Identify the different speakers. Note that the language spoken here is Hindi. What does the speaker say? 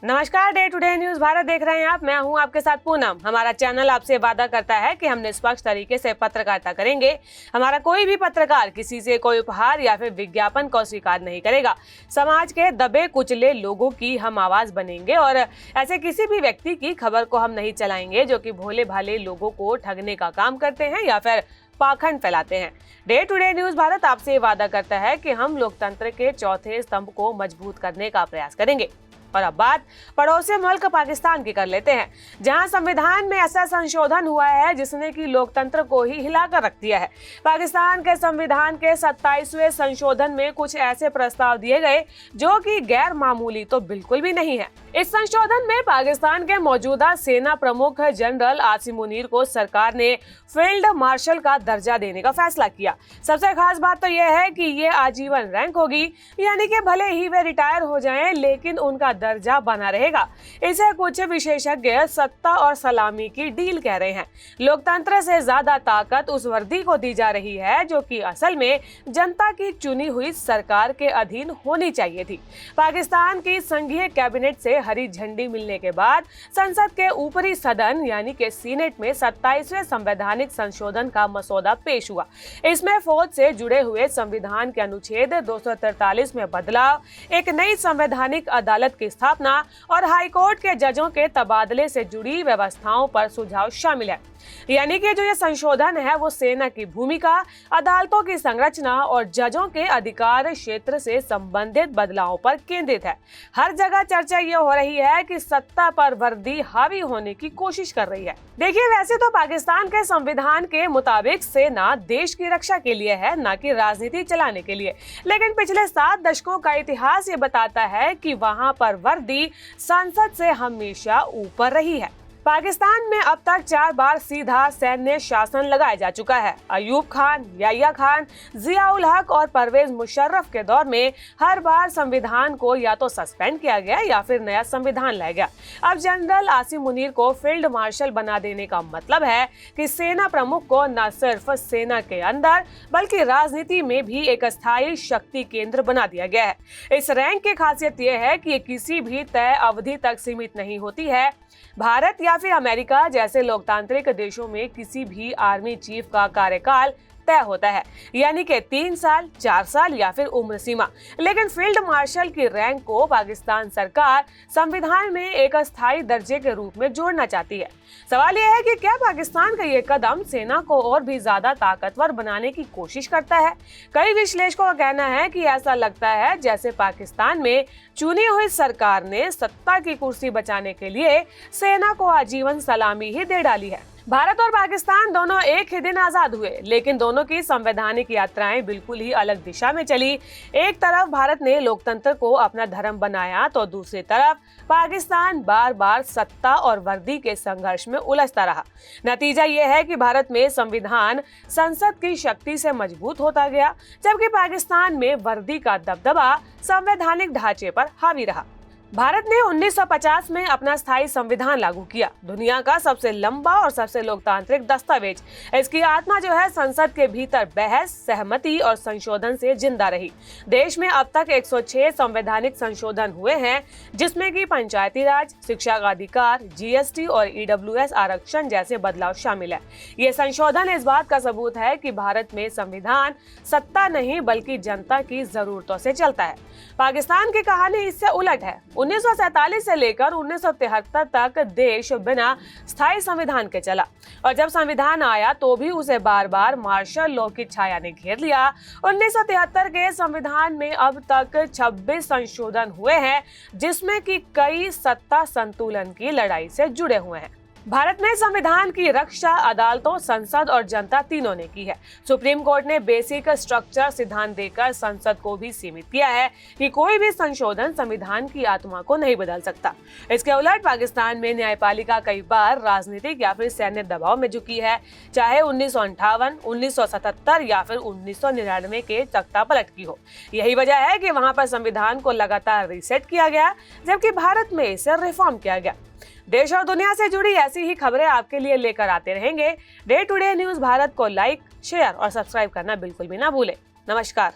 Speaker 1: नमस्कार, डे टुडे न्यूज भारत देख रहे हैं आप। मैं हूं आपके साथ पूनम। हमारा चैनल आपसे वादा करता है कि हम निष्पक्ष तरीके से पत्रकारिता करेंगे। हमारा कोई भी पत्रकार किसी से कोई उपहार या फिर विज्ञापन को स्वीकार नहीं करेगा। समाज के दबे कुचले लोगों की हम आवाज बनेंगे और ऐसे किसी भी व्यक्ति की खबर को हम नहीं चलाएंगे जो कि भोले भाले लोगों को ठगने का काम करते हैं या फिर पाखंड फैलाते हैं। डे टुडे न्यूज भारत आपसे वादा करता है कि हम लोकतंत्र के चौथे स्तंभ को मजबूत करने का प्रयास करेंगे। और अब बात पड़ोसी मुल्क पाकिस्तान की कर लेते हैं, जहां संविधान में ऐसा संशोधन हुआ है जिसने कि लोकतंत्र को ही हिलाकर रख दिया है। पाकिस्तान के संविधान के 27वें संशोधन में कुछ ऐसे प्रस्ताव दिए गए जो कि गैर मामूली तो बिल्कुल भी नहीं है। इस संशोधन में पाकिस्तान के मौजूदा सेना प्रमुख जनरल आसिम मुनीर को सरकार ने फील्ड मार्शल का दर्जा देने का फैसला किया। सबसे खास बात तो यह है कि ये आजीवन रैंक होगी, यानी कि भले ही वे रिटायर हो जाएं लेकिन उनका दर्जा बना रहेगा। इसे कुछ विशेषज्ञ सत्ता और सलामी की डील कह रहे हैं। लोकतंत्र से ज्यादा ताकत उस वर्दी को दी जा रही है जो कि असल में जनता की चुनी हुई सरकार के अधीन होनी चाहिए थी। पाकिस्तान की संघीय कैबिनेट से हरी झंडी मिलने के बाद संसद के ऊपरी सदन यानी कि सीनेट में 27वें संवैधानिक संशोधन का मसौदा पेश हुआ। इसमें फौज से जुड़े हुए संविधान के अनुच्छेद 243 में बदलाव, एक नई संवैधानिक अदालत की स्थापना और हाईकोर्ट के जजों के तबादले से जुड़ी व्यवस्थाओं पर सुझाव शामिल है। यानी कि जो ये संशोधन है वो सेना की भूमिका, अदालतों की संरचना और जजों के अधिकार क्षेत्र से संबंधित बदलावों पर केंद्रित है। हर जगह चर्चा ये हो रही है कि सत्ता पर वर्दी हावी होने की कोशिश कर रही है। देखिए, वैसे तो पाकिस्तान के संविधान के मुताबिक सेना देश की रक्षा के लिए है, न कि राजनीति चलाने के लिए। लेकिन पिछले 7 दशकों का इतिहास ये बताता है कि वहां पर वर्दी संसद से हमेशा ऊपर रही है। पाकिस्तान में अब तक 4 बार सीधा सैन्य शासन लगाया जा चुका है। अयूब खान, याह्या खान, जियाउल हक और परवेज मुशर्रफ के दौर में हर बार संविधान को या तो सस्पेंड किया गया या फिर नया संविधान लाया गया। अब जनरल आसिम मुनीर को फील्ड मार्शल बना देने का मतलब है कि सेना प्रमुख को न सिर्फ सेना के अंदर बल्कि राजनीति में भी एक अस्थायी शक्ति केंद्र बना दिया गया है। इस रैंक की खासियत यह है कि ये किसी भी तय अवधि तक सीमित नहीं होती है। भारत या फिर अमेरिका जैसे लोकतांत्रिक देशों में किसी भी आर्मी चीफ का कार्यकाल तय होता है, यानी कि 3 साल, 4 साल या फिर उम्र सीमा। लेकिन फील्ड मार्शल की रैंक को पाकिस्तान सरकार संविधान में एक अस्थायी दर्जे के रूप में जोड़ना चाहती है। सवाल यह है कि क्या पाकिस्तान का ये कदम सेना को और भी ज्यादा ताकतवर बनाने की कोशिश करता है? कई विश्लेषकों का कहना है कि ऐसा लगता है जैसे पाकिस्तान में चुनी हुई सरकार ने सत्ता की कुर्सी बचाने के लिए सेना को आजीवन सलामी ही दे डाली है। भारत और पाकिस्तान दोनों एक ही दिन आजाद हुए, लेकिन दोनों की संवैधानिक यात्राएं बिल्कुल ही अलग दिशा में चली। एक तरफ भारत ने लोकतंत्र को अपना धर्म बनाया तो दूसरी तरफ पाकिस्तान बार बार सत्ता और वर्दी के संघर्ष में उलझता रहा। नतीजा यह है कि भारत में संविधान संसद की शक्ति से मजबूत होता गया, जबकि पाकिस्तान में वर्दी का दबदबा संवैधानिक ढांचे पर हावी रहा। भारत ने 1950 में अपना स्थायी संविधान लागू किया, दुनिया का सबसे लंबा और सबसे लोकतांत्रिक दस्तावेज। इसकी आत्मा जो है संसद के भीतर बहस, सहमति और संशोधन से जिंदा रही। देश में अब तक 106 संवैधानिक संशोधन हुए हैं, जिसमें कि पंचायती राज, शिक्षा का अधिकार, जीएसटी और ईडब्ल्यूएस आरक्षण जैसे बदलाव शामिल है। ये संशोधन इस बात का सबूत है कि भारत में संविधान सत्ता नहीं बल्कि जनता की जरूरतों से चलता है। पाकिस्तान की कहानी इससे उलट है। 1947 से लेकर 1973 तक देश बिना स्थायी संविधान के चला, और जब संविधान आया तो भी उसे बार बार मार्शल लॉ की छाया ने घेर लिया। 1973 के संविधान में अब तक 26 संशोधन हुए हैं, जिसमें कि कई सत्ता संतुलन की लड़ाई से जुड़े हुए हैं। भारत में संविधान की रक्षा अदालतों, संसद और जनता तीनों ने की है। सुप्रीम कोर्ट ने बेसिक स्ट्रक्चर सिद्धांत देकर संसद को भी सीमित किया है कि कोई भी संशोधन संविधान की आत्मा को नहीं बदल सकता। इसके उलट पाकिस्तान में न्यायपालिका कई बार राजनीतिक या फिर सैन्य दबाव में झुकी है, चाहे 1958, 1977 या फिर 1999 के तख्तापलट की हो। यही वजह है कि वहां पर संविधान को लगातार रीसेट किया गया, जबकि भारत में इसे रिफॉर्म किया गया। देश और दुनिया से जुड़ी ऐसी ही खबरें आपके लिए लेकर आते रहेंगे। डे टुडे न्यूज भारत को लाइक, शेयर और सब्सक्राइब करना बिल्कुल भी ना भूलें। नमस्कार।